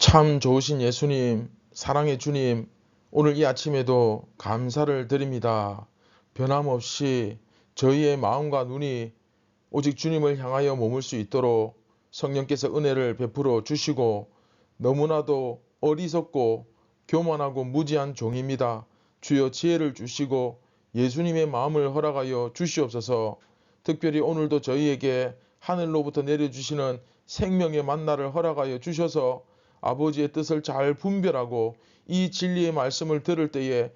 참 좋으신 예수님, 사랑의 주님, 오늘 이 아침에도 감사를 드립니다. 변함없이 저희의 마음과 눈이 오직 주님을 향하여 머물 수 있도록 성령께서 은혜를 베풀어 주시고, 너무나도 어리석고 교만하고 무지한 종입니다. 주여 지혜를 주시고 예수님의 마음을 허락하여 주시옵소서. 특별히 오늘도 저희에게 하늘로부터 내려주시는 생명의 만나를 허락하여 주셔서 아버지의 뜻을 잘 분별하고 이 진리의 말씀을 들을 때에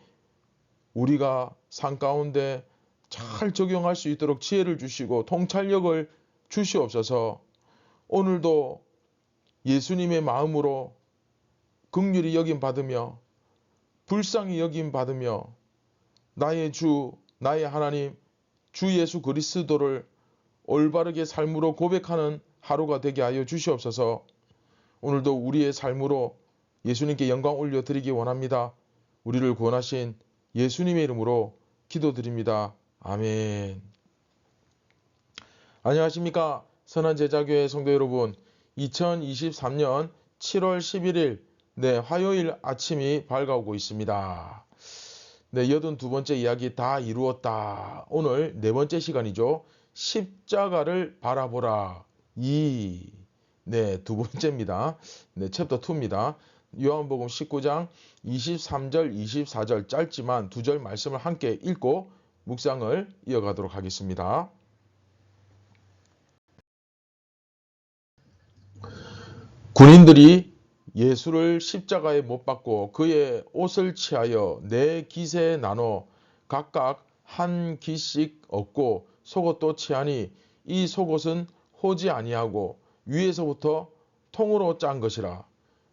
우리가 삶 가운데 잘 적용할 수 있도록 지혜를 주시고 통찰력을 주시옵소서. 오늘도 예수님의 마음으로 긍휼히 여김 받으며 불쌍히 여김 받으며 나의 주, 나의 하나님, 주 예수 그리스도를 올바르게 삶으로 고백하는 하루가 되게 하여 주시옵소서. 오늘도 우리의 삶으로 예수님께 영광 올려드리기 원합니다. 우리를 구원하신 예수님의 이름으로 기도드립니다. 아멘. 안녕하십니까. 선한제자교회 성도 여러분, 2023년 7월 11일 화요일 아침이 밝아오고 있습니다. 82번째 이야기 다 이루었다. 오늘 네 번째 시간이죠. 십자가를 바라보라. 두 번째입니다. 챕터 2입니다. 요한복음 19장 23절, 24절 짧지만 두 절 말씀을 함께 읽고 묵상을 이어가도록 하겠습니다. 군인들이 예수를 십자가에 못 박고 그의 옷을 취하여 네 깃에 나눠 각각 한 깃씩 얻고 속옷도 취하니 이 속옷은 호지 아니하고 위에서부터 통으로 짠 것이라.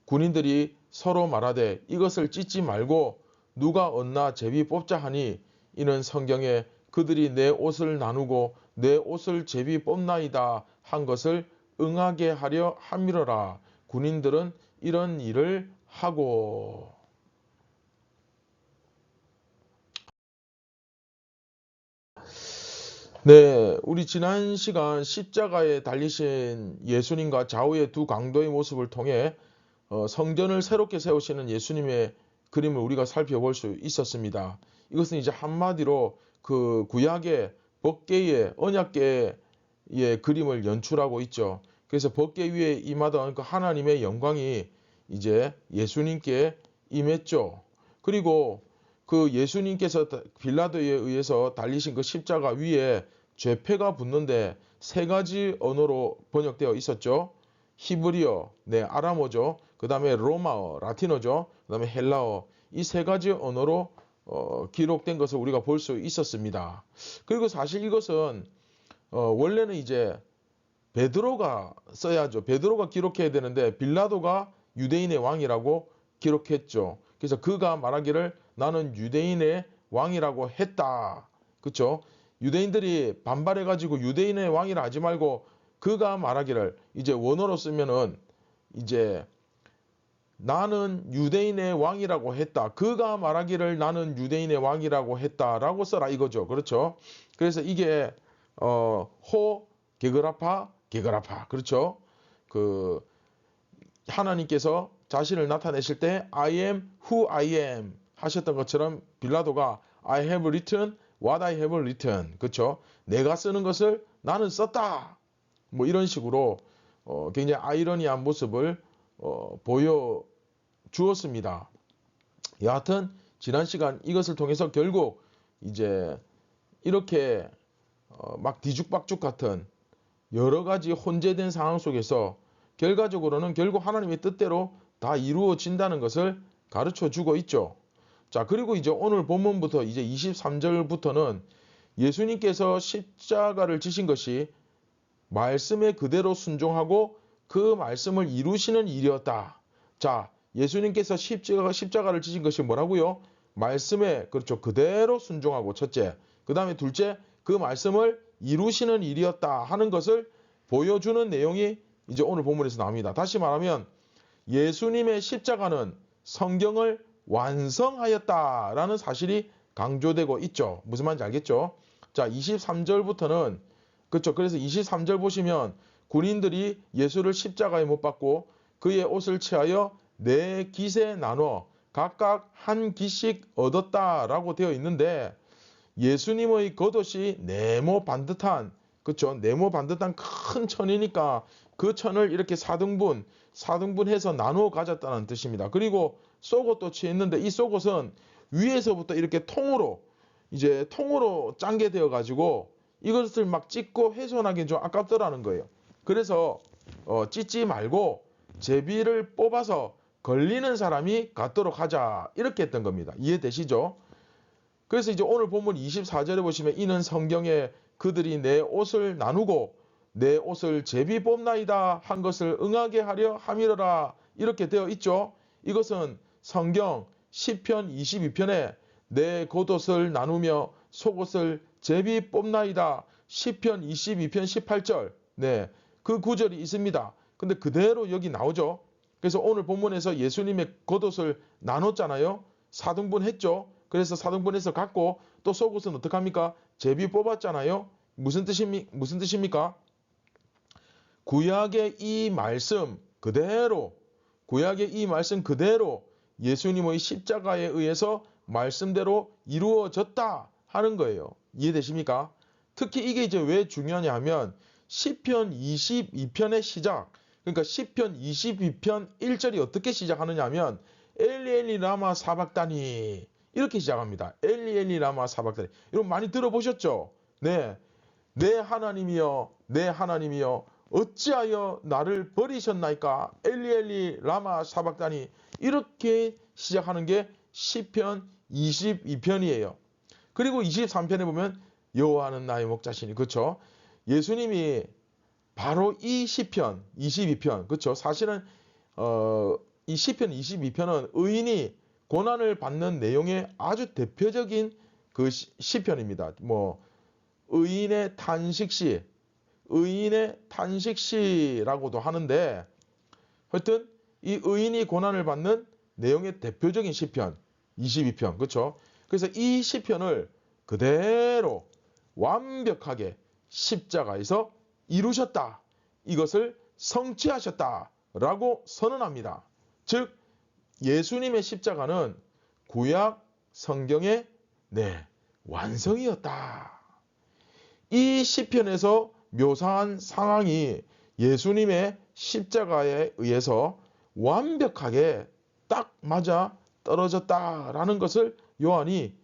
군인들이 서로 말하되 이것을 찢지 말고 누가 얻나 제비 뽑자 하니 이는 성경에 그들이 내 옷을 나누고 내 옷을 제비 뽑나이다 한 것을 응하게 하려 함이로라. 군인들은 이런 일을 하고. 우리 지난 시간 십자가에 달리신 예수님과 좌우의 두 강도의 모습을 통해 성전을 새롭게 세우시는 예수님의 그림을 우리가 살펴볼 수 있었습니다. 이것은 이제 한마디로 그 구약의 법궤의 언약궤의 그림을 연출하고 있죠. 그래서 법궤 위에 임하던 그 하나님의 영광이 이제 예수님께 임했죠. 그리고 그 예수님께서 빌라도에 의해서 달리신 그 십자가 위에 죄패가 붙는데 세 가지 언어로 번역되어 있었죠. 히브리어, 아람어죠. 그 다음에 로마어, 라틴어죠. 그 다음에 헬라어. 이 세 가지 언어로 기록된 것을 우리가 볼 수 있었습니다. 그리고 사실 이것은 원래는 이제 베드로가 써야죠. 베드로가 기록해야 되는데 빌라도가 유대인의 왕이라고 기록했죠. 그래서 그가 말하기를 나는 유대인의 왕이라고 했다. 그렇죠? 유대인들이 반발해가지고 유대인의 왕이라 하지 말고 그가 말하기를 이제 원어로 쓰면은 이제 나는 유대인의 왕이라고 했다. 그가 말하기를 나는 유대인의 왕이라고 했다라고 써라 이거죠. 그렇죠? 그래서 이게 게그라파 그렇죠? 그 하나님께서 자신을 나타내실 때 I am who I am 하셨던 것처럼 빌라도가 I have written what I have written. 그렇죠? 내가 쓰는 것을 나는 썼다. 뭐 이런 식으로 굉장히 아이러니한 모습을 보여주었습니다. 여하튼 지난 시간 이것을 통해서 결국 이제 이렇게 막 뒤죽박죽 같은 여러 가지 혼재된 상황 속에서 결과적으로는 결국 하나님의 뜻대로 다 이루어진다는 것을 가르쳐 주고 있죠. 자, 그리고 이제 오늘 본문부터 이제 23절부터는 예수님께서 십자가를 지신 것이 말씀에 그대로 순종하고 그 말씀을 이루시는 일이었다. 자, 예수님께서 십자가를 지신 것이 뭐라고요? 말씀에 그렇죠. 그대로 순종하고 첫째. 그 다음에 둘째, 그 말씀을 이루시는 일이었다 하는 것을 보여주는 내용이 이제 오늘 본문에서 나옵니다. 다시 말하면 예수님의 십자가는 성경을 완성하였다라는 사실이 강조되고 있죠. 무슨 말인지 알겠죠? 자, 23절부터는 그렇죠. 그래서 23절 보시면 군인들이 예수를 십자가에 못 박고 그의 옷을 취하여 네 깃에 나눠 각각 한 깃씩 얻었다라고 되어 있는데 예수님의 겉옷이 네모 반듯한 그렇죠? 네모 반듯한 큰 천이니까 그 천을 이렇게 4등분해서 나누어 가졌다는 뜻입니다. 그리고 속옷도 취했는데 이 속옷은 위에서부터 이렇게 통으로 짠게 되어 가지고 이것을 막 찢고 훼손하기는 좀 아깝더라는 거예요. 그래서 찢지 말고 제비를 뽑아서 걸리는 사람이 갖도록 하자 이렇게 했던 겁니다. 이해되시죠? 그래서 이제 오늘 본문 24절에 보시면 이는 성경에 그들이 내 옷을 나누고 내 옷을 제비 뽑나이다 한 것을 응하게 하려 함이러라 이렇게 되어 있죠. 이것은 성경 시편 22편에 내 겉옷을 나누며 속옷을 제비 뽑나이다 시편 22편 18절 네, 그 구절이 있습니다. 근데 그대로 여기 나오죠. 그래서 오늘 본문에서 예수님의 겉옷을 나눴잖아요. 4등분 했죠. 그래서 4등분해서 갖고 또 속옷은 어떡합니까? 제비 뽑았잖아요. 무슨 뜻입니까? 구약의 이 말씀 그대로 예수님의 십자가에 의해서 말씀대로 이루어졌다 하는 거예요. 이해되십니까? 특히 이게 이제 왜 중요하냐 하면 시편 22편의 시작 그러니까 시편 22편 1절이 어떻게 시작하느냐 하면 엘리 엘리 라마 사박다니 이렇게 시작합니다. 엘리 엘리 라마 사박다니. 여러분 많이 들어보셨죠? 네. 내 하나님이여 내 하나님이여 어찌하여 나를 버리셨나이까? 엘리 엘리 라마 사박다니. 이렇게 시작하는 게 시편 22편이에요. 그리고 23편에 보면 여호와는 나의 목자시니. 그렇죠? 예수님이 바로 이 시편 22편 그렇죠? 사실은 이 시편 22편은 의인이 고난을 받는 내용의 아주 대표적인 그 시편입니다. 뭐 의인의 탄식시라고도 하는데 하여튼 이 의인이 고난을 받는 내용의 대표적인 시편 22편 그렇죠? 그래서 이 시편을 그대로 완벽하게 십자가에서 이루셨다. 이것을 성취하셨다라고 선언합니다. 즉 예수님의 십자가는 구약 성경의 완성이었다. 이 시편에서 묘사한 상황이 예수님의 십자가에 의해서 완벽하게 딱 맞아 떨어졌다라는 것을 요한이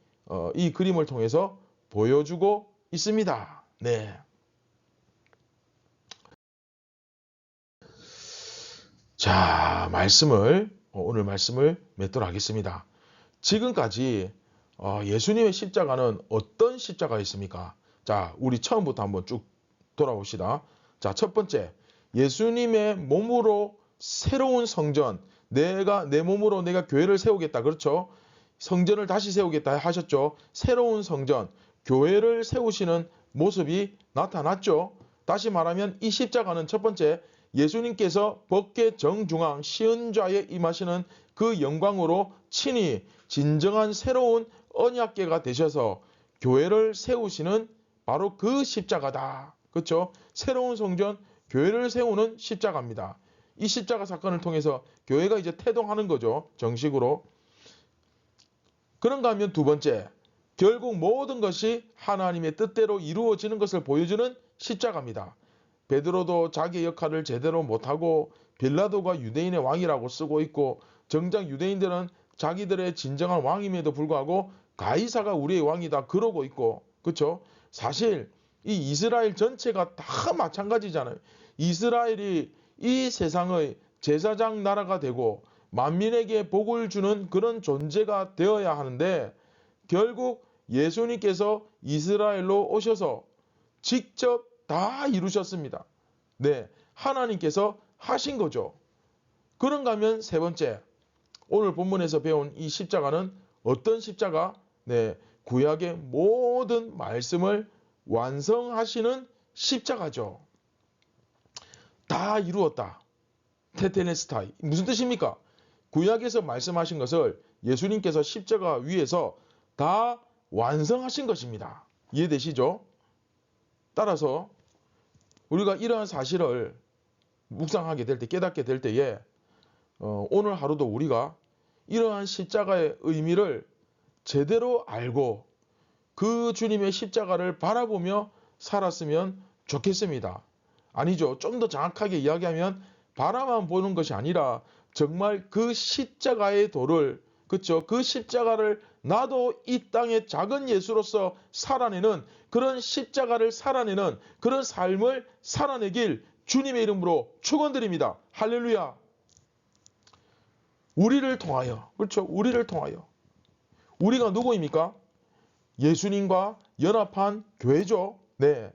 이 그림을 통해서 보여주고 있습니다. 네. 자, 오늘 말씀을 맺도록 하겠습니다. 지금까지 예수님의 십자가는 어떤 십자가였습니까? 자, 우리 처음부터 한번 쭉 돌아봅시다. 자, 첫 번째, 예수님의 몸으로 새로운 성전, 내 몸으로 내가 교회를 세우겠다. 그렇죠? 성전을 다시 세우겠다 하셨죠? 새로운 성전, 교회를 세우시는 모습이 나타났죠? 다시 말하면 이 십자가는 첫 번째, 예수님께서 법궤 정중앙 시은좌에 임하시는 그 영광으로 친히 진정한 새로운 언약궤가 되셔서 교회를 세우시는 바로 그 십자가다. 그렇죠? 새로운 성전, 교회를 세우는 십자가입니다. 이 십자가 사건을 통해서 교회가 이제 태동하는 거죠. 정식으로. 그런가 하면 두 번째, 결국 모든 것이 하나님의 뜻대로 이루어지는 것을 보여주는 십자가입니다. 베드로도 자기 역할을 제대로 못하고 빌라도가 유대인의 왕이라고 쓰고 있고 정작 유대인들은 자기들의 진정한 왕임에도 불구하고 가이사가 우리의 왕이다 그러고 있고 그렇죠? 사실 이 이스라엘 전체가 다 마찬가지잖아요. 이스라엘이 이 세상의 제사장 나라가 되고 만민에게 복을 주는 그런 존재가 되어야 하는데 결국 예수님께서 이스라엘로 오셔서 직접 다 이루셨습니다. 네, 하나님께서 하신 거죠. 그런가 하면 세 번째, 오늘 본문에서 배운 이 십자가는 어떤 십자가? 네, 구약의 모든 말씀을 완성하시는 십자가죠. 다 이루었다. 테텔레스타이. 무슨 뜻입니까? 구약에서 말씀하신 것을 예수님께서 십자가 위에서 다 완성하신 것입니다. 이해되시죠? 따라서 우리가 이러한 사실을 묵상하게 될 때, 깨닫게 될 때에 오늘 하루도 우리가 이러한 십자가의 의미를 제대로 알고 그 주님의 십자가를 바라보며 살았으면 좋겠습니다. 아니죠. 좀 더 정확하게 이야기하면 바라만 보는 것이 아니라 정말 그 십자가의 도를, 그렇죠? 그 십자가를 나도 이 땅의 작은 예수로서 살아내는, 그런 십자가를 살아내는 그런 삶을 살아내길 주님의 이름으로 축원드립니다. 할렐루야. 우리를 통하여, 그렇죠? 우리를 통하여. 우리가 누구입니까? 예수님과 연합한 교회죠. 네.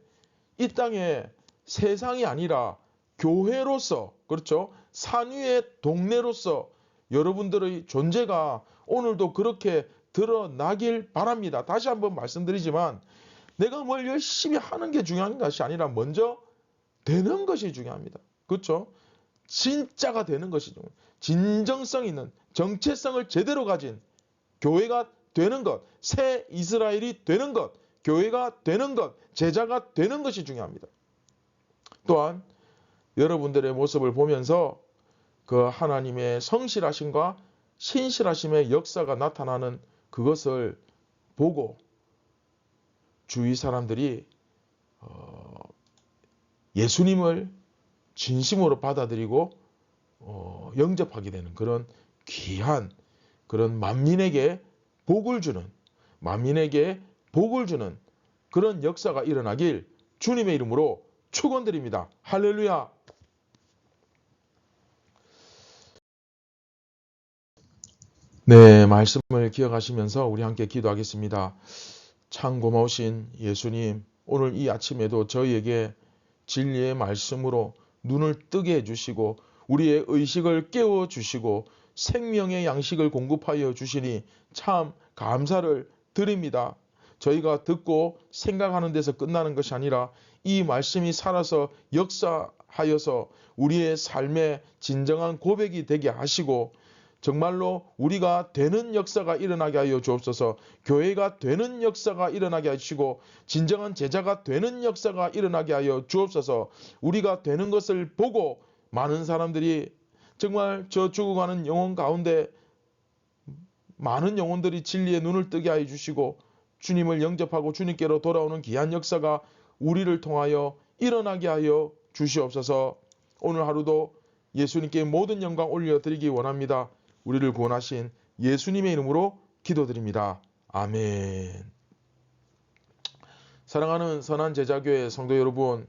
이 땅에 세상이 아니라 교회로서, 그렇죠? 산 위의 동네로서 여러분들의 존재가 오늘도 그렇게 드러나길 바랍니다. 다시 한번 말씀드리지만 내가 뭘 열심히 하는 게 중요한 것이 아니라 먼저 되는 것이 중요합니다. 그렇죠? 진짜가 되는 것이 중요해요. 진정성 있는 정체성을 제대로 가진 교회가 되는 것, 새 이스라엘이 되는 것, 교회가 되는 것, 제자가 되는 것이 중요합니다. 또한 여러분들의 모습을 보면서 그 하나님의 성실하심과 신실하심의 역사가 나타나는 그것을 보고 주위 사람들이 예수님을 진심으로 받아들이고 영접하게 되는 그런 귀한, 그런 만민에게 복을 주는 그런 역사가 일어나길 주님의 이름으로 축원드립니다. 할렐루야. 네, 말씀을 기억하시면서 우리 함께 기도하겠습니다. 참 고마우신 예수님, 오늘 이 아침에도 저희에게 진리의 말씀으로 눈을 뜨게 해주시고 우리의 의식을 깨워주시고 생명의 양식을 공급하여 주시니 참 감사를 드립니다. 저희가 듣고 생각하는 데서 끝나는 것이 아니라 이 말씀이 살아서 역사하여서 우리의 삶의 진정한 고백이 되게 하시고 정말로 우리가 되는 역사가 일어나게 하여 주옵소서. 교회가 되는 역사가 일어나게 하시고 진정한 제자가 되는 역사가 일어나게 하여 주옵소서. 우리가 되는 것을 보고 많은 사람들이 정말 저 죽어가는 영혼 가운데 많은 영혼들이 진리의 눈을 뜨게 하여 주시고 주님을 영접하고 주님께로 돌아오는 귀한 역사가 우리를 통하여 일어나게 하여 주시옵소서. 오늘 하루도 예수님께 모든 영광 올려드리기 원합니다. 우리를 구원하신 예수님의 이름으로 기도드립니다. 아멘. 사랑하는 선한 제자교회 성도 여러분,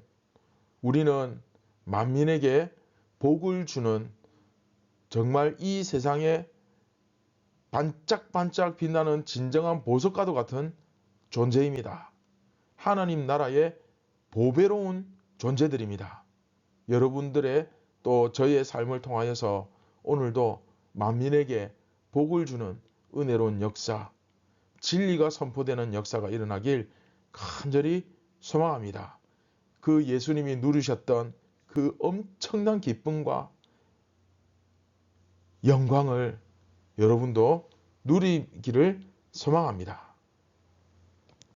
우리는 만민에게 복을 주는 정말 이 세상에 반짝반짝 빛나는 진정한 보석과도 같은 존재입니다. 하나님 나라의 보배로운 존재들입니다. 여러분들의 또 저희의 삶을 통하여서 오늘도 만민에게 복을 주는 은혜로운 역사, 진리가 선포되는 역사가 일어나길 간절히 소망합니다. 그 예수님이 누리셨던 그 엄청난 기쁨과 영광을 여러분도 누리기를 소망합니다.